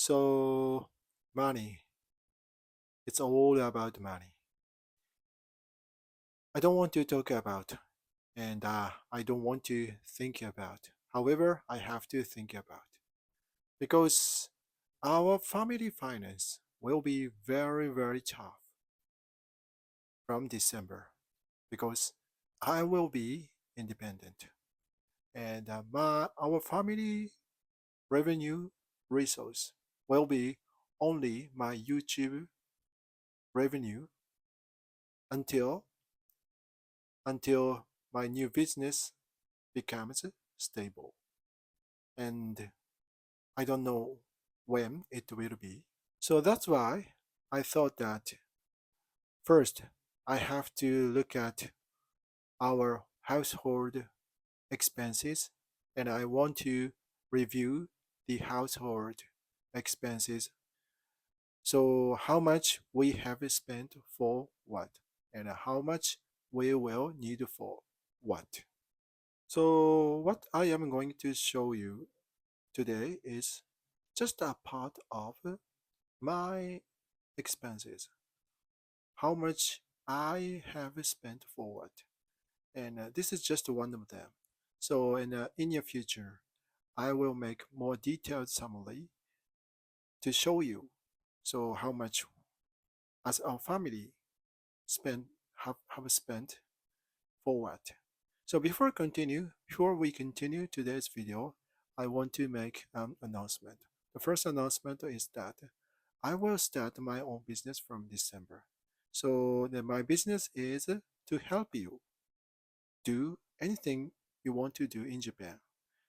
So, money. It's all about money. I don't want to talk about, and I don't want to think about. However, I have to think about because our family finance will be very, very tough from December because I will be independent, and our family revenue resource will be only my YouTube revenue until my new business becomes stable. And I don't know when it will be. So that's why I thought that first I have to look at our household expenses and I want to review the household expenses. So how much we have spent for what and how much we will need for what. So what I am going to show you today is just a part of my expenses, how much I have spent for what, and this is just one of them. So in your future, I will make more detailed summary to show you so how much as our family spend have spent for what. So before we continue today's video, I want to make an announcement. The first announcement is that I will start my own business from December. So my business is to help you do anything you want to do in Japan.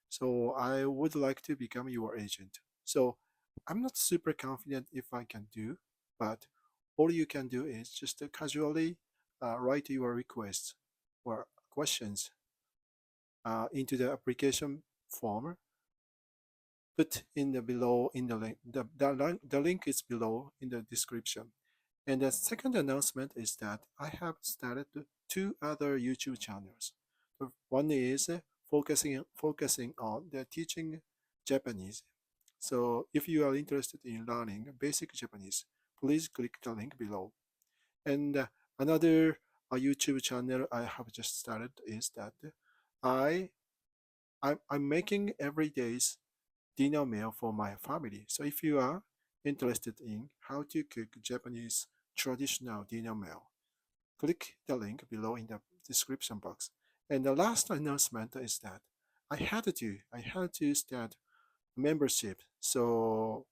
So I would like to become your agent. So I'm not super confident if I can do, but all you can do is just casually write your requests or questions into the application form. Put in the below in the link. The link is below in the description. And the second announcement is that I have started two other YouTube channels. One is focusing on the teaching Japanese. So if you are interested in learning basic Japanese, please click the link below. And another YouTube channel I have just started is that I I'm making every day's dinner meal for my family. So if you are interested in how to cook Japanese traditional dinner meal, click the link below in the description box. And the last announcement is that I had to start membership. So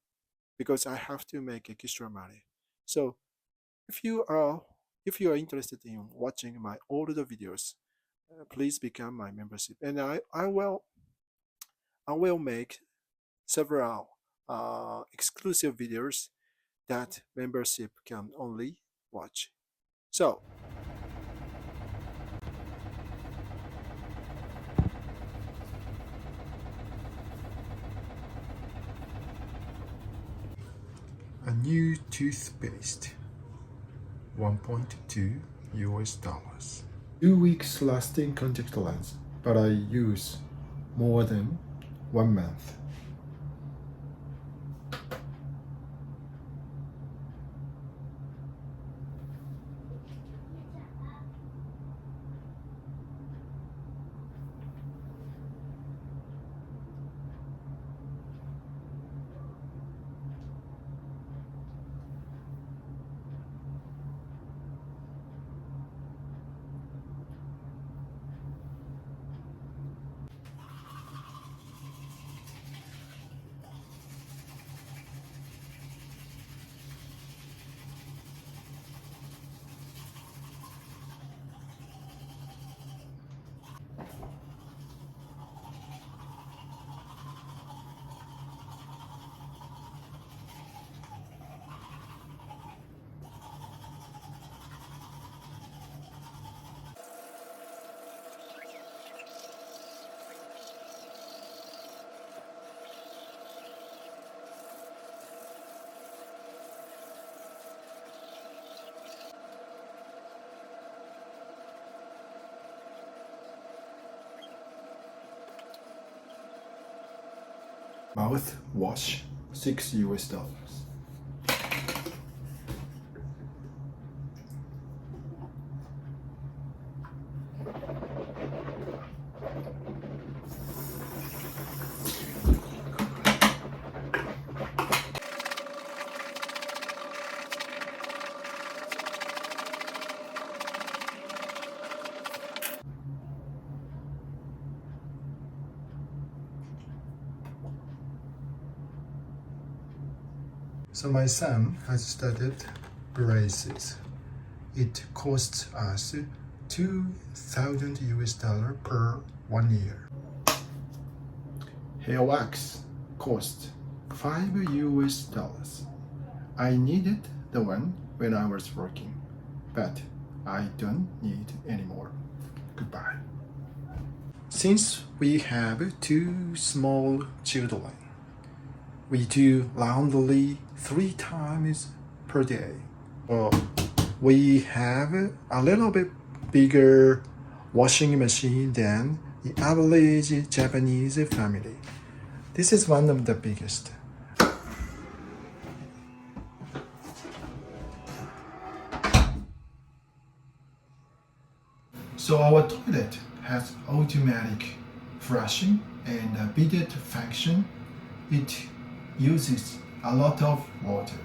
because I have to make extra money. So if you are if you are interested in watching my older videos, please become my membership. And I will make several exclusive videos that membership can only watch. So, a new toothpaste, 1.2 US dollars. 2 weeks lasting contact lens, but I use more than 1 month. Mouthwash, $6. So my son has studied braces. It costs us 2,000 US dollar per 1 year. Hair wax cost 5 US dollars. I needed the one when I was working, but I don't need anymore. Goodbye. Since we have 2 small children, we do laundry 3 times per day. Well, we have a little bit bigger washing machine than the average Japanese family. This is one of the biggest. So our toilet has automatic flushing and a bidet function. It uses a lot of water.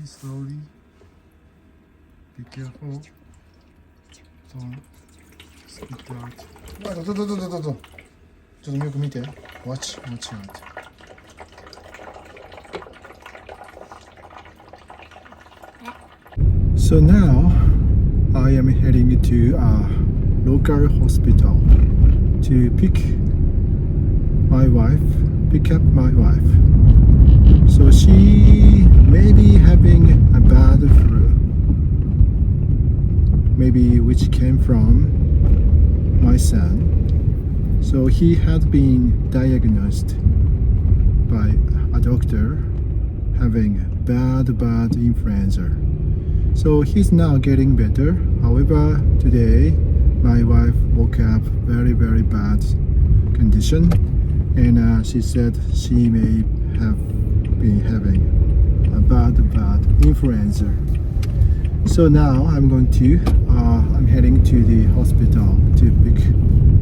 Slowly. Be careful. Don't spit out. ちょっとよく見て。Watch out. So now I am heading to a local hospital to pick up my wife. So she may be having a bad flu, maybe which came from my son. So he had been diagnosed by a doctor having bad influenza. So he's now getting better. However, today my wife woke up very bad condition, and she said she may have been having a bad influenza. So now I'm heading to the hospital to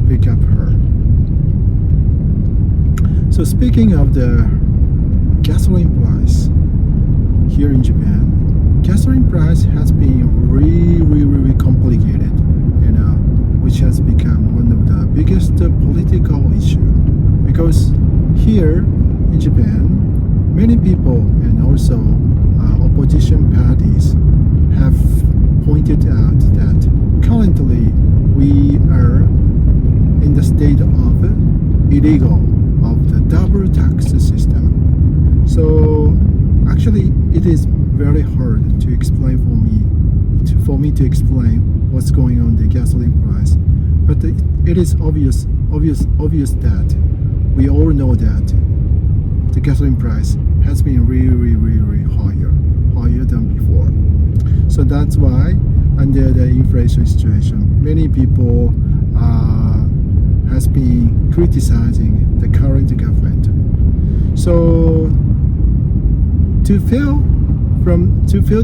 pick up her. So speaking of the gasoline price here in Japan, gasoline price has been really complicated, and which has become one of the biggest political issue, because here in Japan many people and also opposition parties have pointed out that currently we are in the state of illegal of the double tax system. So actually it is very hard to explain for me to explain what's going on the gasoline price, but it is obvious that we all know that the gasoline price has been really higher than before. So that's why under the inflation situation, many people has been criticizing the current government. So to fill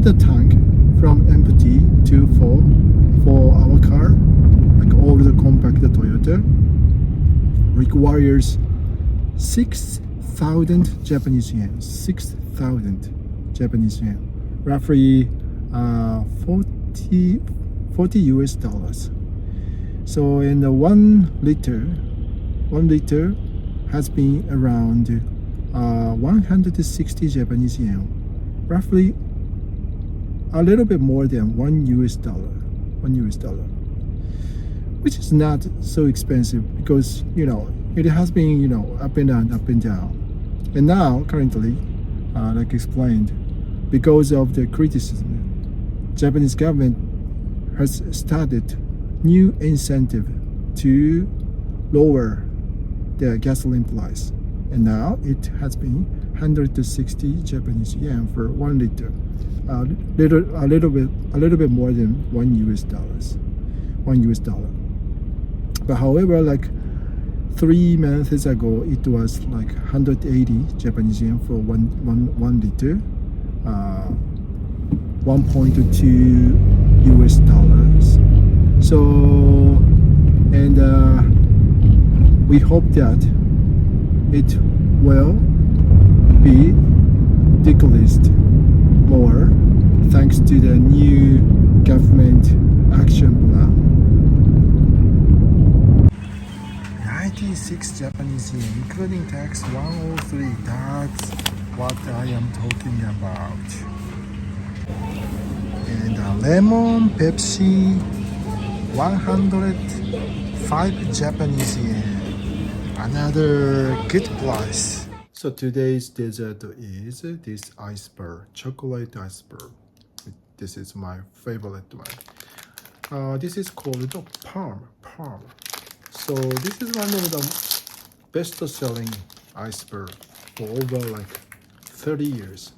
the tank from empty to full for our car, like all the compact Toyota, requires 6,000 6,000 Japanese yen. 6,000 Japanese yen. Roughly 40 US dollars. So in the 1 liter has been around 160 Japanese yen, roughly a little bit more than $1, which is not so expensive because it has been up and down, and now currently, like explained, because of the criticism, Japanese government has started new incentive to lower the gasoline price, and now it has been 160 Japanese yen for 1 liter, a little bit more than $1 dollar. But however, like 3 months ago, it was like 180 Japanese yen for one liter, 1.2 US dollars. So, and we hope that it will be decreased more thanks to the new government action plan. 96 Japanese yen, including tax 103. That's what I am talking about. And lemon Pepsi 105 Japanese yen. Another good price. So today's dessert is this iceberg, chocolate iceberg. This is my favorite one. This is called Palm. So this is one of the best-selling iceberg for over like 30 years,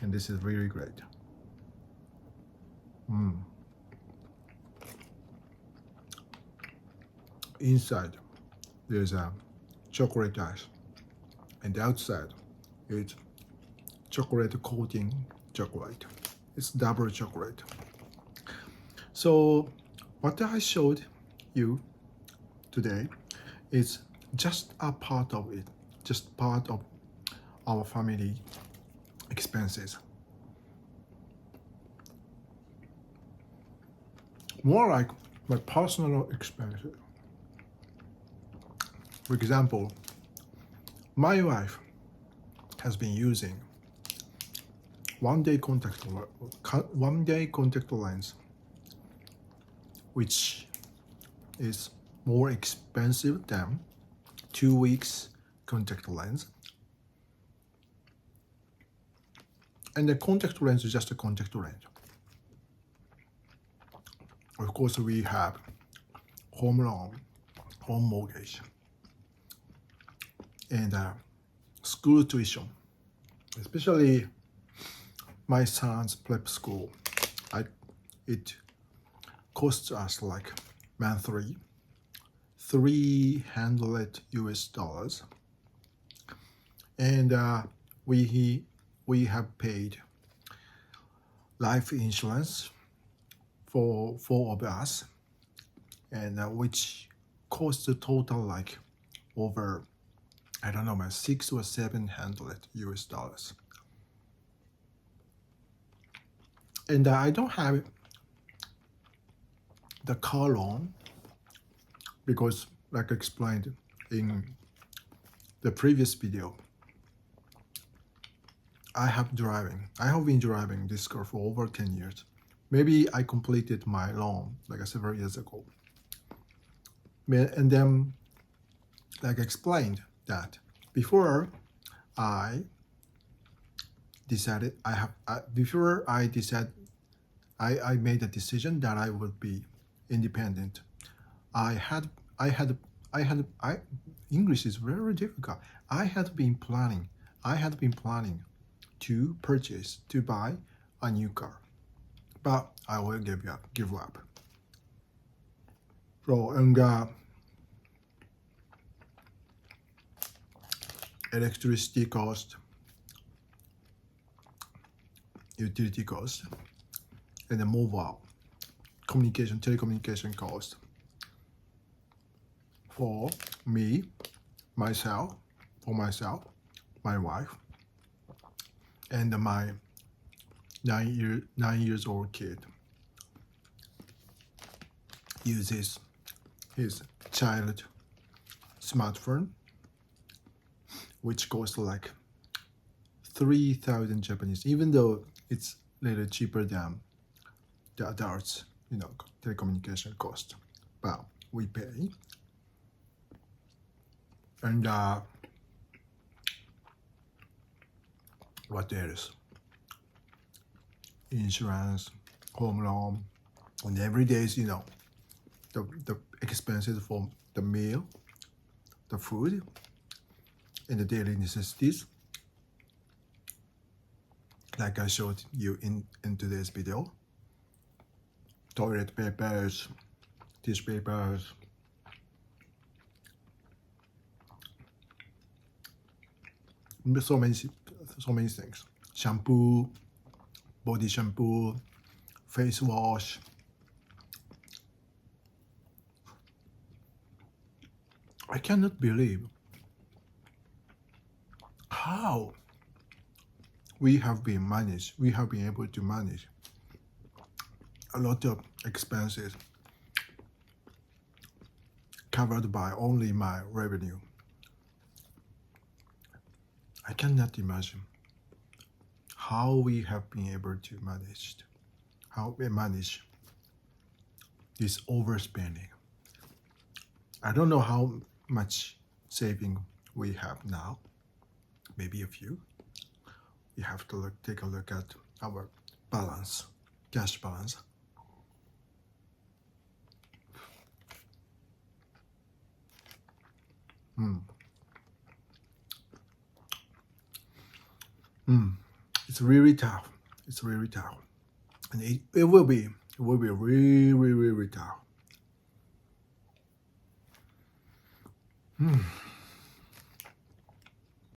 and this is really great. Inside there's a chocolate ice, and the outside it's chocolate coating chocolate. It's double chocolate. So what I showed you today is just a part of it, just part of our family expenses. More like my personal expenses. For example, my wife has been using one-day contact lens, which is more expensive than 2 weeks contact lens. And the contact lens is just a contact lens. Of course, we have home loan, home mortgage, and school tuition, especially my son's prep school. It costs us like monthly $300 US, and we have paid life insurance for 4 of us, and which costs a total like over, I don't know, man, $600 or $700 US. And I don't have the car loan because, like I explained in the previous video, I have been driving this car for over 10 years. Maybe I completed my loan like several years ago. And then, like I explained, that before I made a decision that I would be independent. English is very difficult. I had been planning to buy a new car, but I will give up. So, and electricity cost, utility cost, and the mobile telecommunication cost for myself, my wife, and my 9 years old kid uses his child smartphone, which costs like 3,000 Japanese, even though it's a little cheaper than the adults, telecommunication cost. But we pay. And what else? Insurance, home loan, and every day is, the expenses for the meal, the food, and the daily necessities. Like I showed you in today's video. Toilet papers, tissue papers, so many things. Shampoo, body shampoo, face wash. I cannot believe how we have been able to manage a lot of expenses covered by only my revenue. I cannot imagine how we have been able to manage this overspending. I don't know how much saving we have now, maybe a few. We have to take a look at our balance, cash balance. It's really tough. It's really tough, and it will be really, really, really tough.